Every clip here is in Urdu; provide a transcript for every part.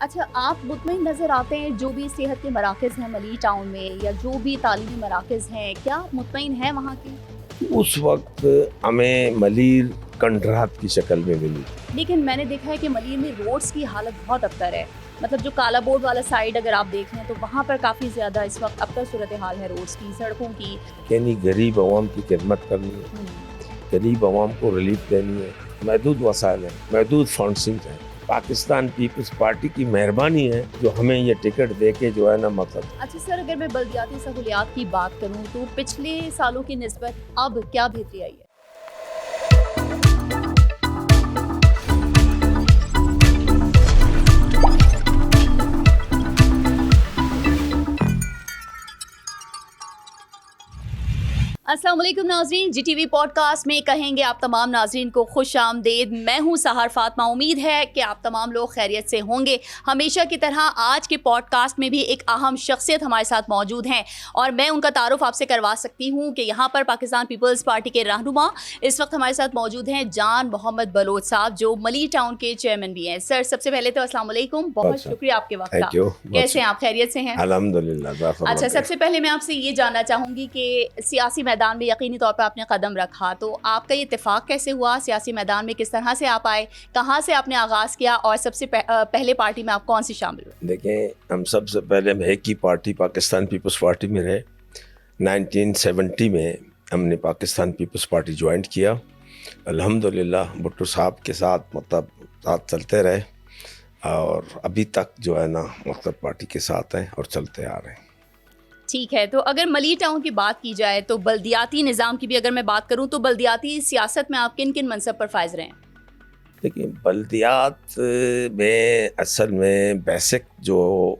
اچھا، آپ مطمئن نظر آتے ہیں جو بھی صحت کے مراکز ہیں ملی ٹاؤن میں یا جو بھی تعلیمی مراکز ہیں، کیا آپ مطمئن ہیں وہاں کے؟ اس وقت ہمیں ملیر کنڈرات کی شکل میں ملی، لیکن میں نے دیکھا ہے کہ ملیر میں روڈز کی حالت بہت ابتر ہے، مطلب جو کالا بورڈ والا سائڈ اگر آپ دیکھ لیں تو وہاں پر کافی زیادہ اس وقت ابتر صورتحال ہے روڈز کی، سڑکوں کی۔ یعنی غریب عوام کی خدمت کرنی ہے، غریب عوام کو ریلیف دینی ہے، محدود وسائل ہیں، محدود فنڈنگ ہے۔ پاکستان پیپلز پارٹی کی مہربانی ہے جو ہمیں یہ ٹکٹ دے کے جو ہے نا مطلب۔ اچھا سر، اگر میں بلدیاتی سہولیات کی بات کروں تو پچھلے سالوں کی نسبت اب کیا بہتری آئی ہے؟ السلام علیکم ناظرین، G T V podcast میں کہیں گے آپ تمام ناظرین کو خوش آمدید۔ میں ہوں سحر فاطمہ، امید ہے کہ آپ تمام لوگ خیریت سے ہوں گے۔ ہمیشہ کی طرح آج کے پوڈ کاسٹ میں بھی ایک اہم شخصیت ہمارے ساتھ موجود ہیں اور میں ان کا تعارف آپ سے کروا سکتی ہوں کہ یہاں پر پاکستان پیپلز پارٹی کے رہنما اس وقت ہمارے ساتھ موجود ہیں جان محمد بلوچ صاحب، جو ملی ٹاؤن کے چیئرمین بھی ہیں۔ سر سب سے پہلے تو السلام علیکم، بہت شکریہ آپ کے وقت کا۔ کیسے ہیں آپ؟ خیریت سے ہیں؟ الحمدللہ۔ اچھا، سب سے پہلے میں آپ سے یہ جاننا چاہوں گی کہ سیاسی میدان میں یقینی طور پہ آپ نے قدم رکھا، تو آپ کا یہ اتفاق کیسے ہوا؟ سیاسی میدان میں کس طرح سے آپ آئے؟ کہاں سے آپ نے آغاز کیا اور سب سے پہلے پارٹی میں آپ کون سی شامل ہوئے؟ دیکھیں، ہم سب سے پہلے ہم ایک ہی پارٹی پاکستان پیپلز پارٹی میں رہے۔ 1970 میں ہم نے پاکستان پیپلز پارٹی جوائنٹ کیا۔ الحمدللہ بھٹو صاحب کے ساتھ مطلب ساتھ چلتے رہے اور ابھی تک جو ہے نا مطلب پارٹی کے ساتھ ہیں اور چلتے آ رہے ہیں۔ ٹھیک ہے، تو اگر ملی ٹاؤن کی بات کی جائے تو بلدیاتی نظام کی بھی اگر میں بات کروں تو بلدیاتی سیاست میں آپ کن کن منصب پر فائز رہے ہیں؟ دیکھیں، بلدیات میں اصل میں بیسک جو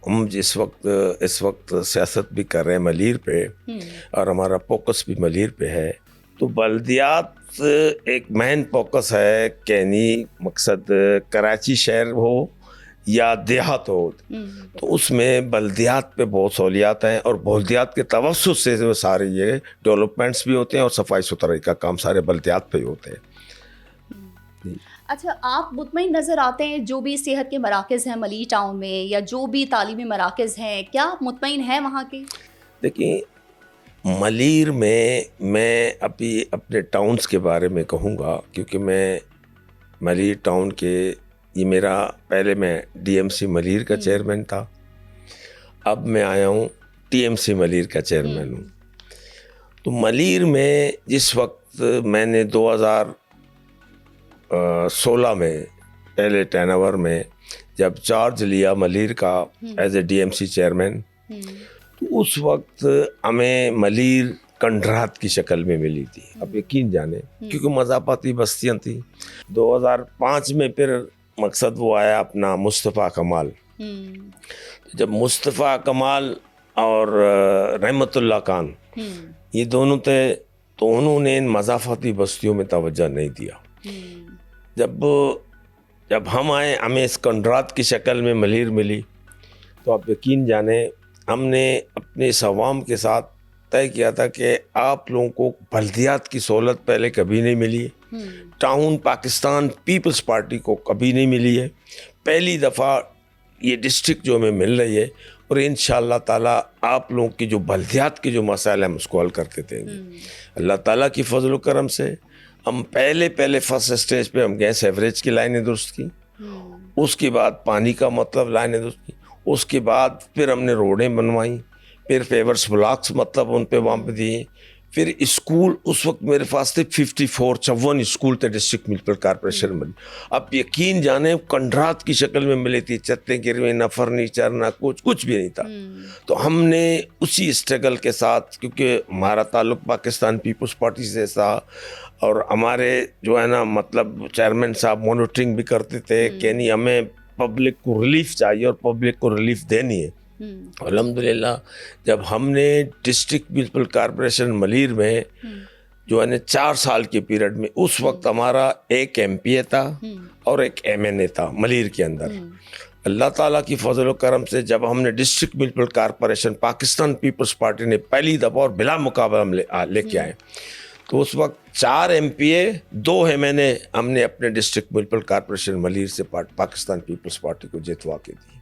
ہم اس وقت سیاست بھی کر رہے ہیں ملیر پہ اور ہمارا فوکس بھی ملیر پہ ہے، تو بلدیات ایک مین فوکس ہے کہ نہیں مقصد کراچی شہر ہو یا دیہات ہو، تو اس میں بلدیات پہ بہت سہولیات ہیں اور بلدیات کے توسط سے جو سارے یہ ڈیولپمنٹس بھی ہوتے ہیں اور صفائی ستھرائی کا کام سارے بلدیات پہ ہی ہوتے ہیں۔ اچھا، آپ مطمئن نظر آتے ہیں جو بھی صحت کے مراکز ہیں ملی ٹاؤن میں یا جو بھی تعلیمی مراکز ہیں، کیا آپ مطمئن ہیں وہاں کے؟ دیکھیں، ملیر میں ابھی اپنے ٹاؤنز کے بارے میں کہوں گا کیونکہ میں ملیر ٹاؤن کے یہ میرا پہلے میں ڈی ایم سی ملیر کا چیئرمین تھا، اب میں آیا ہوں ٹی ایم سی ملیر کا چیئرمین ہوں۔ تو ملیر میں جس وقت میں نے 2016 میں پہلے ٹین اوور میں جب چارج لیا ملیر کا as A D M C chairman, تو اس وقت ہمیں ملیر کنڈرات کی شکل میں ملی تھی۔ اب یقین جانے کیونکہ مضافاتی بستیاں تھیں۔ 2005 میں پھر مقصد وہ آیا اپنا مصطفیٰ کمال۔ جب مصطفیٰ کمال اور رحمت اللہ خان یہ دونوں تھے تو انہوں نے ان مضافاتی بستیوں میں توجہ نہیں دیا۔ جب ہم آئے، ہمیں اس کنڈرات کی شکل میں ملیر ملی، تو آپ یقین جانیں ہم نے اپنے اس عوام کے ساتھ طے کیا تھا کہ آپ لوگوں کو بلدیات کی سہولت پہلے کبھی نہیں ملی ہے، ٹاؤن پاکستان پیپلز پارٹی کو کبھی نہیں ملی ہے، پہلی دفعہ یہ ڈسٹرکٹ جو ہمیں مل رہی ہے، اور انشاءاللہ تعالیٰ آپ لوگوں کی جو بلدیات کے جو مسائل ہیں ہم اس کو حل کر کے دیں گے۔ اللہ تعالیٰ کی فضل و کرم سے ہم پہلے فرسٹ اسٹیج پہ ہم گیس ایوریج کی لائنیں درست کی، اس کے بعد پانی کا مطلب لائنیں درست کی، اس کے بعد پھر ہم نے روڈیں بنوائیں، پھر پیورس بلاکس مطلب ان پہ وہاں پہ دیے، پھر اسکول اس وقت میرے پاس تھے 54 اسکول تھے ڈسٹرکٹ میونسپل کارپوریشن میں۔ اب یقین جانیں کنڈرات کی شکل میں ملی تھی، چھتیں گرویں، نہ فرنیچر نہ کچھ بھی نہیں تھا۔ تو ہم نے اسی اسٹرگل کے ساتھ، کیونکہ ہمارا تعلق پاکستان پیپلز پارٹی سے تھا اور ہمارے جو ہے نا مطلب چیئرمین صاحب مانیٹرنگ بھی کرتے تھے کہ نہیں ہمیں پبلک کو ریلیف چاہیے اور پبلک کو ریلیف دینی ہے۔ الحمدللہ جب ہم نے ڈسٹرکٹ میونسپل کارپوریشن ملیر میں جو ہے نا 4 سال کے پیریڈ میں، اس وقت ہمارا ایک ایم پی اے تھا اور ایک ایم این اے تھا ملیر کے اندر۔ اللہ تعالیٰ کی فضل و کرم سے جب ہم نے district municipal corporation Pakistan Peoples Party نے پہلی دفعہ اور بلا مقابلہ ہم لے کے آئے، تو اس وقت 4 MPA 2 ہے ہم نے اپنے ڈسٹرکٹ میونسپل کارپوریشن ملیر سے پاکستان پیپلز پارٹی کو جتوا کے دی.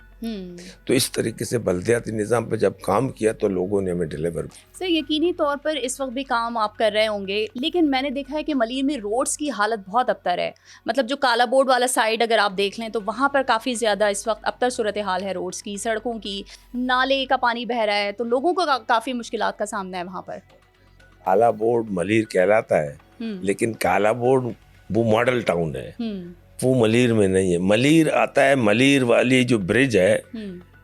تو اس طریقے سے بلدیاتی نظام پہ جب کام کیا تو لوگوں نے ہمیں ڈیلیور. سر یقینی طور پر اس وقت بھی کام آپ کر رہے ہوں گے, لیکن میں نے دیکھا ہے کہ ملیر میں روڈز کی حالت بہت ابتر ہے. مطلب جو کالا بورڈ والا سائڈ اگر آپ دیکھ لیں تو وہاں پر کافی زیادہ اس وقت ابتر صورتحال ہے روڈز کی, سڑکوں کی, نالے کا پانی بہہ رہا ہے, تو لوگوں کو کافی مشکلات کا سامنا ہے وہاں پر. کالا بورڈ ملیر کہلاتا ہے, لیکن کالا بورڈ وہ ماڈل ٹاؤن ہے, وہ ملیر میں نہیں ہے. ملیر آتا ہے, ملیر والی جو برج ہے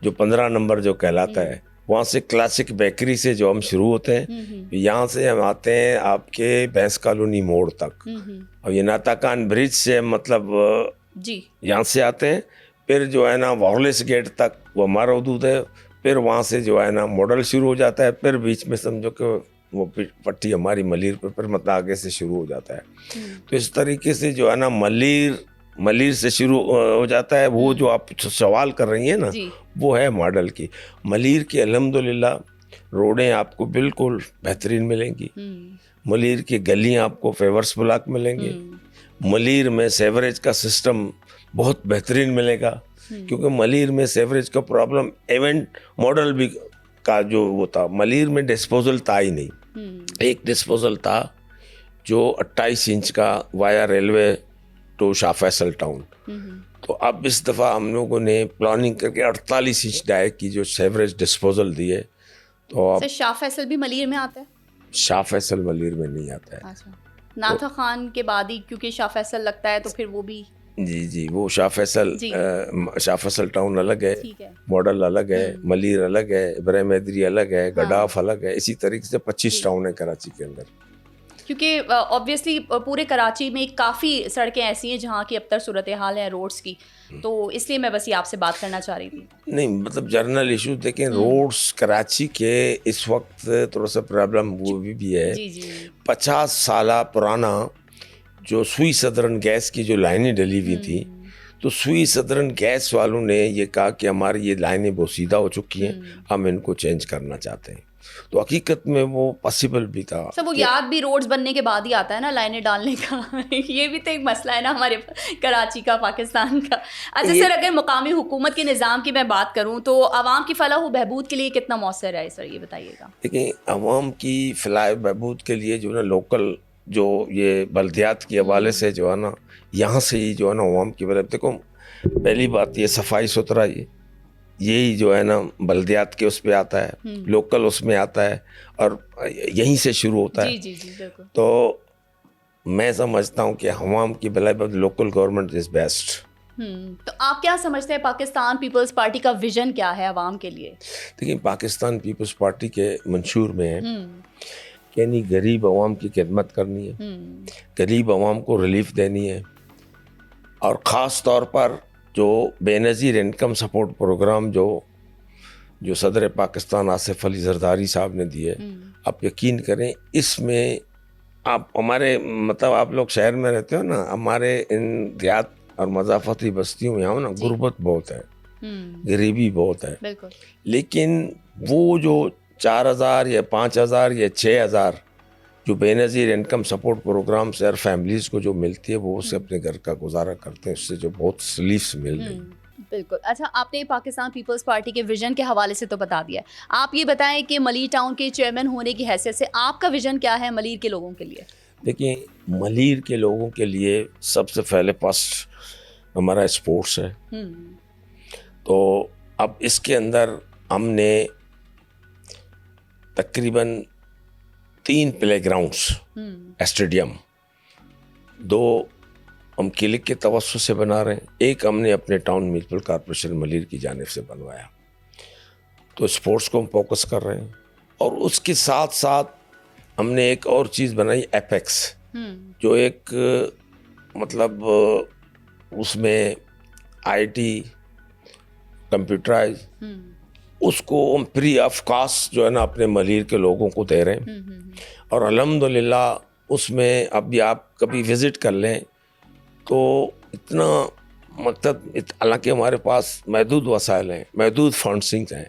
جو 15 نمبر جو کہلاتا ہے, وہاں سے کلاسک بیکری سے جو ہم شروع ہوتے ہیں, یہاں سے ہم آتے ہیں آپ کے بھینس کالونی موڑ تک, اور یہ ناتا کان برج سے مطلب یہاں سے آتے ہیں, پھر جو ہے نا وارلیس گیٹ تک وہ ہمارا حدود ہے, پھر وہاں سے جو ہے نا ماڈل شروع ہو جاتا ہے, پھر بیچ میں سمجھو کہ وہ پٹی ہماری ملیر پہ پھر مطلب آگے سے شروع ہو جاتا ہے. تو اس طریقے سے جو ہے نا ملیر سے شروع ہو جاتا ہے. وہ جو آپ سوال کر رہی ہیں نا وہ ہے ماڈل کی. ملیر کی الحمدللہ روڈیں آپ کو بالکل بہترین ملیں گی. ملیر کی گلیاں آپ کو فیورس بلاک ملیں گے. ملیر میں سیوریج کا سسٹم بہت بہترین ملے گا, کیونکہ ملیر میں سیوریج کا پرابلم ایونٹ ماڈل بھی کا جو وہ تھا, ملیر میں ڈسپوزل تھا ہی نہیں. ایک ڈسپوزل تھا جو 28 انچ کا via railway to Shah Faisal Town. تو اب اس دفعہ ہم لوگوں نے پلاننگ کر کے 48 انچ ڈائے کی جو سیوریج ڈسپوزل دی ہے. تو اب شاہ فیصل بھی ملیر میں آتا ہے؟ شاہ فیصل ملیر میں نہیں آتا ہے. ناتھا خان کے بعد ہی کیونکہ شاہ فیصل لگتا ہے تو پھر وہ بھی جی وہ شاہ فیصل ٹاؤن الگ ہے, ماڈل الگ ہے, ملیر الگ ہے, ابراہیم حیدری الگ ہے, گڈاف الگ ہے. اسی طریقے سے 25 ٹاؤن ہے کراچی کے اندر. کیونکہ آبویسلی پورے کراچی میں کافی سڑکیں ایسی ہیں جہاں کی ابتر صورتحال ہے روڈز کی, تو اس لیے میں بس یہ آپ سے بات کرنا چاہ رہی تھی. نہیں مطلب جنرل ایشو دیکھیں, روڈز کراچی کے اس وقت تھوڑا سا پرابلم وہ بھی ہے. 50 سالہ پرانا جو سوئی سدرن گیس کی جو لائنیں ڈلی ہوئی تھیں, تو سوئی سدرن گیس والوں نے یہ کہا کہ ہماری یہ لائنیں بوسیدہ ہو چکی ہیں, ہم ان کو چینج کرنا چاہتے ہیں. تو حقیقت میں وہ پاسبل بھی تھا. سب وہ یاد بھی روڈز بننے کے بعد ہی آتا ہے نا لائنیں ڈالنے کا. یہ بھی تو ایک مسئلہ ہے نا ہمارے کراچی کا, پاکستان کا. اچھا سر, اگر مقامی حکومت کے نظام کی میں بات کروں تو عوام کی فلاح و بہبود کے لیے کتنا مؤثر ہے سر, یہ بتائیے گا. دیکھیں عوام کی فلاح و بہبود کے لیے جو ہے نا لوکل جو یہ بلدیات کے حوالے سے جو ہے نا یہاں سے ہی جو ہے نا عوام کی بلد. دیکھو پہلی بات یہ صفائی ستھرا یہی جو ہے نا بلدیات کے اس پہ آتا ہے, لوکل اس میں آتا ہے, اور یہیں سے شروع ہوتا ہے. تو میں سمجھتا ہوں کہ عوام کی بھلائی لوکل گورنمنٹ از بیسٹ. تو آپ کیا سمجھتے ہیں پاکستان پیپلز پارٹی کا ویژن کیا ہے عوام کے لیے؟ دیکھیں پاکستان پیپلز پارٹی کے منشور میں ہے یعنی غریب عوام کی خدمت کرنی ہے, غریب عوام کو ریلیف دینی ہے, اور خاص طور پر جو بے نظیر انکم سپورٹ پروگرام جو صدر پاکستان آصف علی زرداری صاحب نے دیے, آپ یقین کریں اس میں آپ ہمارے مطلب آپ لوگ شہر میں رہتے ہو نا, ہمارے ان دیہات اور مضافاتی بستیوں یہاں نا غربت بہت ہے, غریبی بہت ہے, لیکن وہ جو 4,000 یا 5,000 یا 6,000 جو بے نظیر انکم سپورٹ پروگرام سے ہر فیملیز کو جو ملتی ہے وہ اسے اپنے گھر کا گزارا کرتے ہیں, اس سے جو بہت ریلیف مل رہی. بالکل. اچھا آپ نے پاکستان پیپلز پارٹی کے ویژن کے حوالے سے تو بتا دیا, آپ یہ بتائیں کہ ملیر ٹاؤن کے چیئرمین ہونے کی حیثیت سے آپ کا ویژن کیا ہے ملیر کے لوگوں کے لیے؟ دیکھیں ملیر کے لوگوں کے لیے سب سے پہلے فرسٹ ہمارا اسپورٹس ہے. تو اب اس کے اندر ہم نے تقریباً 3 پلے گراؤنڈس, اسٹیڈیم, 2 ہم کلک کے توسط سے بنا رہے ہیں, ایک ہم نے اپنے ٹاؤن میونسپل کارپوریشن ملیر کی جانب سے بنوایا. تو اسپورٹس کو ہم فوکس کر رہے ہیں, اور اس کے ساتھ ساتھ ہم نے ایک اور چیز بنائی ایپیکس, جو ایک مطلب اس میں IT کمپیوٹرائز, اس کو ہم فری آف کاسٹ جو ہے نا اپنے ملیر کے لوگوں کو دے رہے ہیں. اور الحمدللہ اس میں اب بھی آپ کبھی وزٹ کر لیں تو اتنا مطلب حالانکہ ہمارے پاس محدود وسائل ہیں, محدود فنڈنگز ہیں,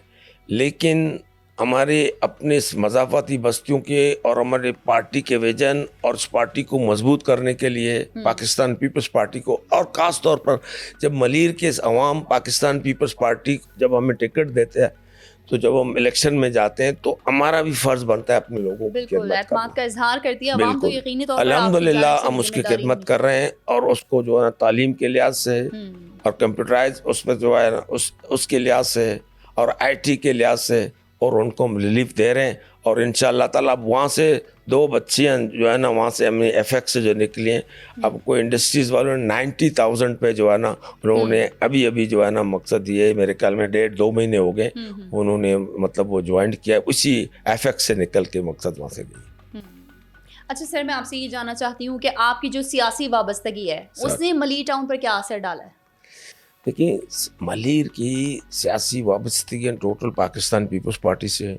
لیکن ہمارے اپنے مضافاتی بستیوں کے اور ہمارے پارٹی کے ویژن اور اس پارٹی کو مضبوط کرنے کے لیے پاکستان پیپلز پارٹی کو، اور خاص طور پر جب ملیر کے عوام پاکستان پیپلز پارٹی جب ہمیں ٹکٹ دیتے ہیں تو جب ہم الیکشن میں جاتے ہیں تو ہمارا بھی فرض بنتا ہے اپنے لوگوں کی بالکل خدمت اعتماد کرنا. کا اظہار کرتی ہے عوام، تو بالکل یقینی طور پر الحمدللہ ہم اس کی خدمت کر رہے ہیں، اور اس کو جو ہے نا تعلیم کے لحاظ سے اور کمپیوٹرائز اس میں جو ہے نا اس کے لحاظ سے اور آئی ٹی کے لحاظ سے، اور ان کو ہم ریلیف دے رہے ہیں. اور انشاءاللہ تعالیٰ اب وہاں سے 2 بچیاں جو ہے نا وہاں سے ہمیں ایف ایکس سے جو نکلی ہیں، اب کوئی انڈسٹریز والوں نے 90,000 پہ جو ہے نا انہوں نے ابھی جو ہے نا مقصد یہ میرے خیال میں 1.5-2 مہینے ہو گئے انہوں نے مطلب وہ جوائنٹ کیا، اسی ایف ایکس سے نکل کے مقصد وہاں سے گئی. اچھا سر، میں آپ سے یہ جاننا چاہتی ہوں کہ آپ کی جو سیاسی وابستگی ہے اس نے ملیر ٹاؤن پر کیا اثر ڈالا ہے؟ دیکھیں ملیر کی سیاسی وابستگی ٹوٹل پاکستان پیپلز پارٹی سے ہے.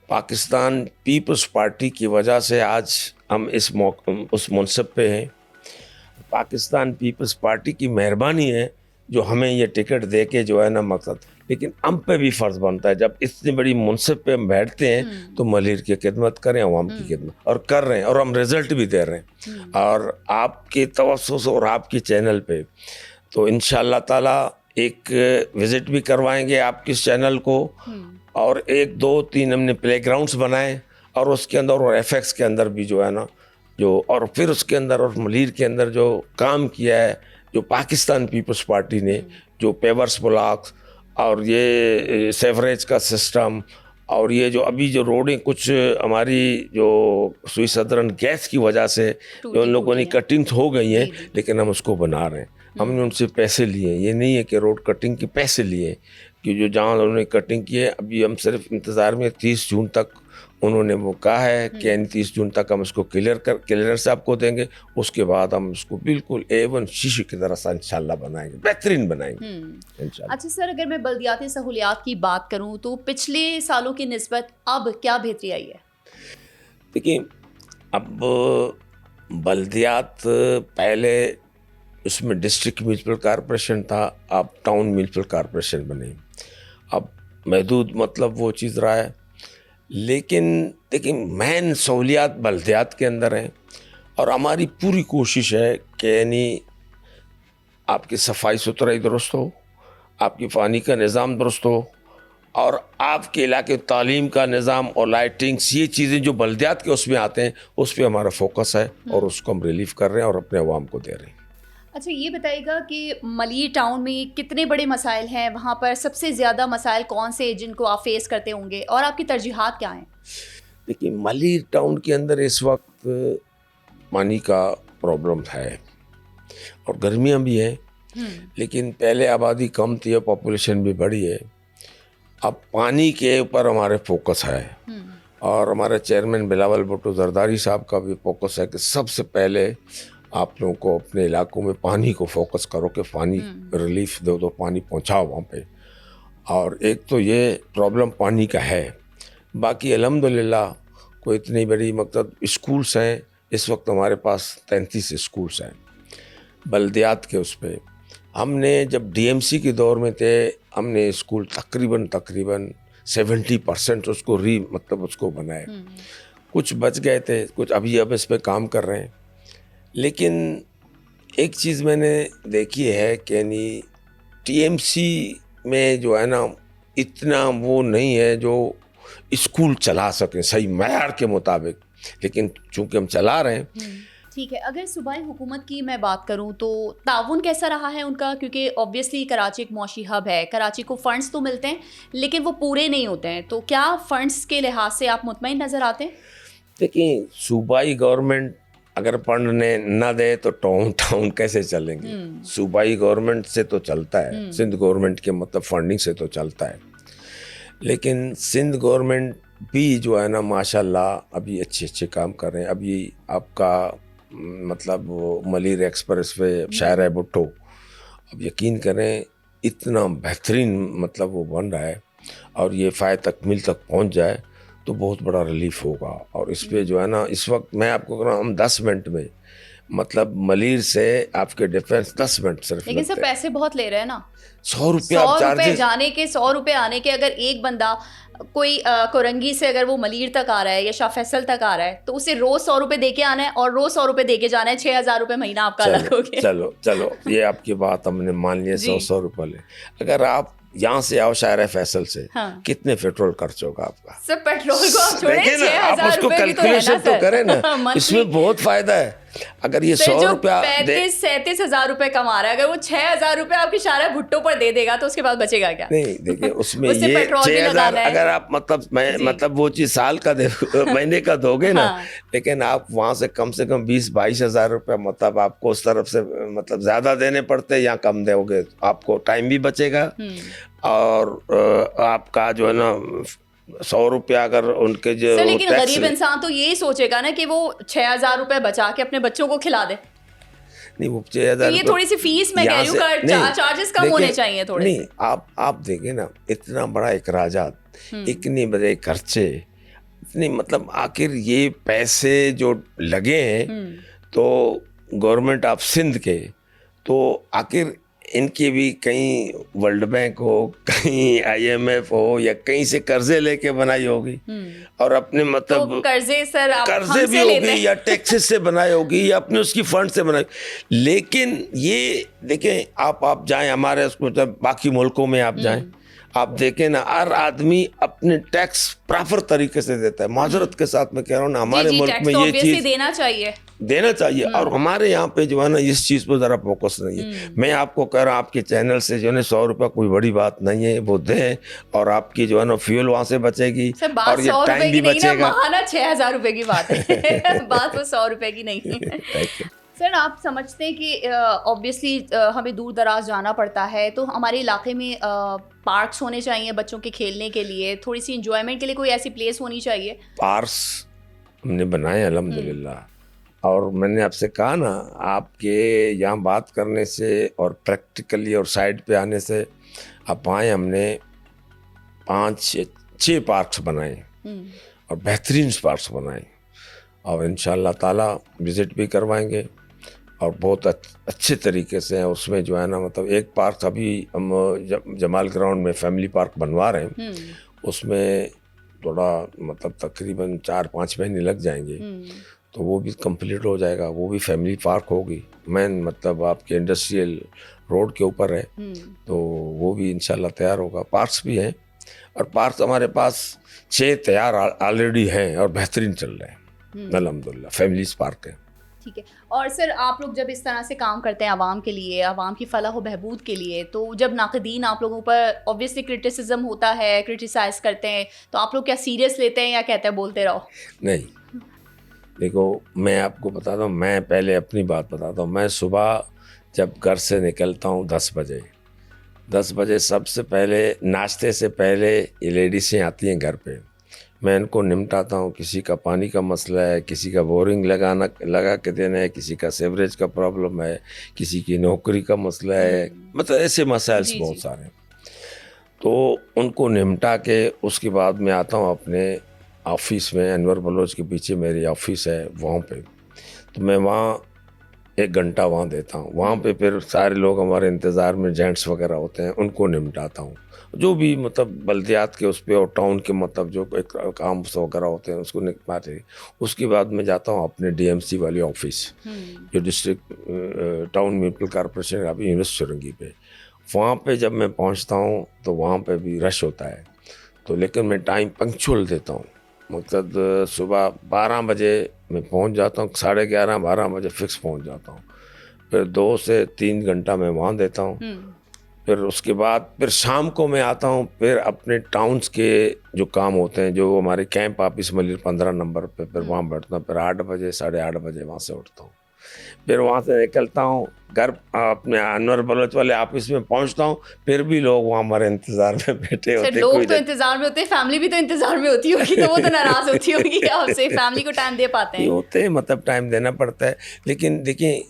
پاکستان پیپلز پارٹی کی وجہ سے آج ہم اس منصب پہ ہیں. پاکستان پیپلز پارٹی کی مہربانی ہے جو ہمیں یہ ٹکٹ دے کے جو ہے نا مقصد، لیکن ہم پہ بھی فرض بنتا ہے جب اتنی بڑی منصب پہ ہم بیٹھتے ہیں تو ملیر کی خدمت کریں، عوام کی خدمت، اور کر رہے ہیں، اور ہم رزلٹ بھی دے رہے ہیں. اور آپ کے توسط اور آپ کی چینل پہ تو انشاءاللہ تعالیٰ ایک وزٹ بھی کروائیں گے آپ کے چینل کو، اور 1 2 3 ہم نے پلے گراؤنڈس بنائے، اور اس کے اندر اور ایف ایکس کے اندر بھی جو ہے نا جو، اور پھر اس کے اندر اور ملیر کے اندر جو کام کیا ہے جو پاکستان پیپلز پارٹی نے، جو پیورس بلاکس اور یہ سیوریج کا سسٹم، اور یہ جو ابھی جو روڈیں کچھ ہماری جو سوئی صدرن گیس کی وجہ سے جو ان لوگوں نے کٹنگ ہو گئی ہیں، لیکن ہم اس کو بنا رہے ہیں. ہم نے ان سے پیسے لیے، یہ نہیں ہے کہ روڈ کٹنگ کے پیسے لیے، کہ جو جہاں انہوں نے کٹنگ کی ہے ابھی ہم صرف انتظار میں 30 جون تک انہوں نے وہ کہا ہے کہ 30 جون تک ہم اس کو کلیئرنس آپ کو دیں گے. اس کے بعد ہم اس کو بالکل A1 شیشے کی طرح سے انشاءاللہ بنائیں گے، بہترین بنائیں گے انشاءاللہ. اچھا سر، اگر میں بلدیاتی سہولیات کی بات کروں تو پچھلے سالوں کی نسبت اب کیا بہتری آئی ہے؟ دیکھیں اب بلدیات پہلے اس میں ڈسٹرکٹ میونسپل کارپوریشن تھا، اب ٹاؤن میونسپل کارپوریشن بنے، اب محدود مطلب وہ چیز رہا ہے. لیکن دیکھیں مین سہولیات بلدیات کے اندر ہیں، اور ہماری پوری کوشش ہے کہ یعنی آپ کی صفائی ستھرائی درست ہو، آپ کی پانی کا نظام درست ہو، اور آپ کے علاقے تعلیم کا نظام اور لائٹنگس، یہ چیزیں جو بلدیات کے اس میں آتے ہیں اس پہ ہمارا فوکس ہے، اور اس کو ہم ریلیف کر رہے ہیں اور اپنے عوام کو دے رہے ہیں. اچھا یہ بتائیے گا کہ ملیر ٹاؤن میں کتنے بڑے مسائل ہیں، وہاں پر سب سے زیادہ مسائل کون سے جن کو آپ فیس کرتے ہوں گے، اور آپ کی ترجیحات کیا ہیں؟ دیکھیے ملیر ٹاؤن کے اندر اس وقت پانی کا پرابلم ہے، اور گرمیاں بھی ہیں، لیکن پہلے آبادی کم تھی اور پاپولیشن بھی بڑی ہے. اب پانی کے اوپر ہمارے فوکس ہے، اور ہمارے چیئرمین بلاول بھٹو زرداری صاحب کا بھی فوکس ہے کہ سب سے پہلے آپ لوگوں کو اپنے علاقوں میں پانی کو فوکس کرو کہ پانی ریلیف دو پانی پہنچاؤ وہاں پہ. اور ایک تو یہ پرابلم پانی کا ہے، باقی الحمدللہ کوئی اتنی بڑی مقصد اسکولس ہیں، اس وقت ہمارے پاس 33 اسکولس ہیں بلدیات کے. اس پہ ہم نے جب ڈی ایم سی کے دور میں تھے، ہم نے اسکول تقریباً 70% اس کو مطلب اس کو بنائے، کچھ بچ گئے تھے، کچھ ابھی اب اس پہ کام کر رہے ہیں. لیکن ایک چیز میں نے دیکھی ہے کہ یعنی ٹی ایم سی میں جو ہے نا اتنا وہ نہیں ہے جو اسکول چلا سکیں صحیح معیار کے مطابق، لیکن چونکہ ہم چلا رہے ہیں. ٹھیک ہے، اگر صوبائی حکومت کی میں بات کروں تو تعاون کیسا رہا ہے ان کا؟ کیونکہ اوبویسلی کراچی ایک معاشی ہب ہے، کراچی کو فنڈز تو ملتے ہیں لیکن وہ پورے نہیں ہوتے ہیں، تو کیا فنڈز کے لحاظ سے آپ مطمئن نظر آتے ہیں؟ دیکھیں صوبائی گورنمنٹ اگر پڑھنے نہ دے تو ٹاؤن کیسے چلیں گے؟ صوبائی گورنمنٹ سے تو چلتا ہے، سندھ گورنمنٹ کے مطلب فنڈنگ سے تو چلتا ہے، لیکن سندھ گورنمنٹ بھی جو ہے نا ماشاءاللہ ابھی اچھے کام کر رہے ہیں. ابھی آپ کا مطلب ملیر ایکسپریس وے شاہراہ بھٹو، اب یقین کریں اتنا بہترین مطلب وہ بن رہا ہے، اور یہ فائدہ تکمیل تک پہنچ جائے تو بہت بڑا ریلیف ہوگا. اور اس پہ جو ہے نا اس وقت میں آپ کو کہہ رہا ہوں ہم 10 منٹ میں مطلب ملیر سے آپ کے ڈیفینس 10 منٹ صرف لیکن سر پیسے بہت لے رہے ہیں نا, 100 روپیہ 100 روپے چارجز جانے کے 100 روپے آنے کے. اگر ایک بندہ کوئی کورنگی سے اگر وہ ملیر تک آ رہا ہے یا شاہ فیصل تک آ رہا ہے تو اسے روز 100 روپے دے کے آنا ہے اور روز 100 روپے دے کے جانا ہے, 6,000 روپے مہینہ آپ کا الگ ہو گیا. چلو یہ آپ کی بات ہم نے مان لیا, 100 روپے لے. اگر آپ یہاں سے آؤ شاعر فیصل سے, کتنے پیٹرول خرچ ہوگا آپ کا؟ سر پیٹرول کو آپ چھوڑیں, دیکھیں نا, آپ اس کو کیلکولیشن تو کریں نا, اس میں بہت فائدہ ہے. اگر یہ 100 روپیہ 35,000 روپے کما رہا ہے, اگر وہ 6,000 روپے آپ کی شارع بھٹو پر دے دے گا تو اس کے بعد بچے گا کیا؟ نہیں دیکھیے اس میں یہ 6,000 اگر آپ مطلب وہ چیز سال کا مہینے کا دو گے نا, لیکن آپ وہاں سے کم 20-22,000 روپے مطلب آپ کو اس طرف سے مطلب زیادہ دینے پڑتے یا کم دو گے, آپ کو ٹائم بھی بچے گا اور آپ کا جو ہے نا 100 روپیہ اگر ان کے جو. لیکن غریب انسان تو یہی سوچے گا نا کہ وہ 6,000 روپے بچا کے اپنے بچوں کو کھلا دے. نہیں وہ 6,000 یہ تھوڑی سی فیس میں کہہ رہی ہوں, چارجز کم ہونے چاہیے تھوڑے. نہیں آپ دیکھیں نا, اتنا بڑا اخراجات, اتنے بڑے خرچے, اتنی مطلب آخر یہ پیسے جو لگے ہیں تو گورنمنٹ آف سندھ کے, تو آخر ان کی بھی کہیں ورلڈ بینک ہو, کہیں IMF ہو, یا کہیں سے قرضے لے کے بنائی ہوگی اور اپنے مطلب قرضے بھی ہوگی یا ٹیکسز سے بنائی ہوگی یا اپنے اس کی فنڈ سے بنائی. لیکن یہ دیکھیں آپ جائیں ہمارے اس کو باقی ملکوں میں آپ جائیں, آپ دیکھیں نا ہر آدمی اپنے ٹیکس پراپر طریقے سے دیتا ہے. معذرت کے ساتھ میں کہہ رہا ہوں نا, ہمارے ملک میں یہ چیز دینا چاہیے اور ہمارے یہاں پہ جو ہے نا اس چیز پہ ذرا فوکس نہیں ہے. میں آپ کو کہہ رہا ہوں آپ کے چینل سے جو ہے نا 100 روپیہ کوئی بڑی بات نہیں ہے, وہ دیں اور آپ کی جو ہے نا فیول وہاں سے بچے گی اور یہ ٹائم بھی بچے گا. 6,000 روپے کی بات ہے, بات وہ 100 روپے کی نہیں ہے. سر آپ سمجھتے ہیں کہ آبویسلی ہمیں دور دراز جانا پڑتا ہے تو ہمارے علاقے میں پارکس ہونے چاہیے بچوں کے کھیلنے کے لیے, تھوڑی سی انجوائمنٹ کے لیے کوئی ایسی پلیس ہونی چاہیے. پارکس ہم نے بنائے الحمدللہ, اور میں نے آپ سے کہا نا, آپ کے یہاں بات کرنے سے اور پریکٹیکلی اور سائڈ پہ آنے سے آپ آئیں, ہم نے 5-6 پارکس بنائے اور بہترین پارکس بنائے اور انشاءاللہ تعالیٰ وزٹ بھی کروائیں گے اور بہت اچھے طریقے سے ہیں. اس میں جو ہے نا مطلب ایک پارک ابھی ہم جمال گراؤنڈ میں فیملی پارک بنوا رہے ہیں, اس میں تھوڑا مطلب تقریباً 4-5 مہینے لگ جائیں گے, تو وہ بھی کمپلیٹ ہو جائے گا. وہ بھی فیملی پارک ہوگی, مین مطلب آپ کے انڈسٹریل روڈ کے اوپر ہے, تو وہ بھی انشاءاللہ تیار ہوگا. پارکس بھی ہیں اور پارکس ہمارے پاس 6 تیار آلریڈی ہیں اور بہترین چل رہے ہیں الحمدللہ, فیملیز پارک ہے. ٹھیک ہے. اور سر آپ لوگ جب اس طرح سے کام کرتے ہیں عوام کے لیے, عوام کی فلاح و بہبود کے لیے, تو جب ناقدین آپ لوگوں پر اوبویسلی کرٹیسزم ہوتا ہے, کرٹیسائز کرتے ہیں, تو آپ لوگ کیا سیریس لیتے ہیں یا کہتے ہیں بولتے رہو؟ نہیں دیکھو, میں آپ کو بتاتا ہوں, میں پہلے اپنی بات بتاتا ہوں. میں صبح جب گھر سے نکلتا ہوں 10 بجے سب سے پہلے ناشتے سے پہلے یہ لیڈیزیں آتی ہیں گھر پہ, میں ان کو نمٹاتا ہوں. کسی کا پانی کا مسئلہ ہے, کسی کا بورنگ لگا کے دینا ہے, کسی کا سیوریج کا پرابلم ہے, کسی کی نوکری کا مسئلہ ہے, مطلب ایسے مسائل بہت سارے ہیں. تو ان کو نمٹا کے اس کے بعد میں آتا ہوں اپنے آفس میں. انور بلوچ کے پیچھے میری آفس ہے وہاں پہ, تو میں وہاں 1 گھنٹہ وہاں دیتا ہوں. وہاں پہ پھر سارے لوگ ہمارے انتظار میں جینٹس وغیرہ ہوتے ہیں, ان کو نمٹاتا ہوں. جو بھی مطلب بلدیات کے اس پہ اور ٹاؤن کے مطلب جو کام وغیرہ ہوتے ہیں اس کو نپٹاتے. اس کے بعد میں جاتا ہوں اپنے DMC والی آفس, جو ڈسٹرکٹ ٹاؤن میونسپل کارپوریشن ابھی یونیورسٹی چرنگی پہ. وہاں پہ جب میں پہنچتا ہوں تو وہاں پہ بھی رش ہوتا ہے, تو لیکن میں ٹائم پنکچوئل دیتا ہوں. مطلب صبح 12 بجے میں پہنچ جاتا ہوں, 11:30-12 بجے فکس پہنچ جاتا ہوں. پھر 2 سے 3 گھنٹہ میں وہاں دیتا ہوں. پھر اس کے بعد پھر شام کو میں آتا ہوں, پھر اپنے ٹاؤنس کے جو کام ہوتے ہیں, جو ہمارے کیمپ آفس ملیر 15 نمبر پہ, پھر وہاں بیٹھتا ہوں. پھر 8 بجے 8:30 بجے وہاں سے اٹھتا ہوں. پھر وہاں سے نکلتا ہوں گھر اپنے انور بلوچ والے آفس میں پہنچتا ہوں. پھر بھی لوگ وہاں ہمارے انتظار میں بیٹھے ہوتے ہیں. لوگ تو انتظار میں ہوتے ہیں, فیملی بھی تو انتظار میں ہوتی ہوگی, تو وہ تو ناراض ہوتی ہوگی آپ سے. فیملی کو ٹائم دے پاتے ہیں؟ ہوتے ہیں, مطلب ٹائم دینا پڑتا ہے. لیکن دیکھیں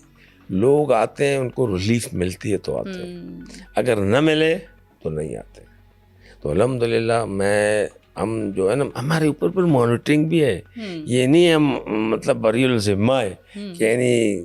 لوگ آتے ہیں, ان کو ریلیف ملتی ہے تو آتے ہیں, اگر نہ ملے تو نہیں آتے. تو الحمدللہ ہم جو ہے نا, ہمارے اوپر پر مانیٹرنگ بھی ہے. یہ نہیں ہم مطلب بری الذمہ ہے کہ یعنی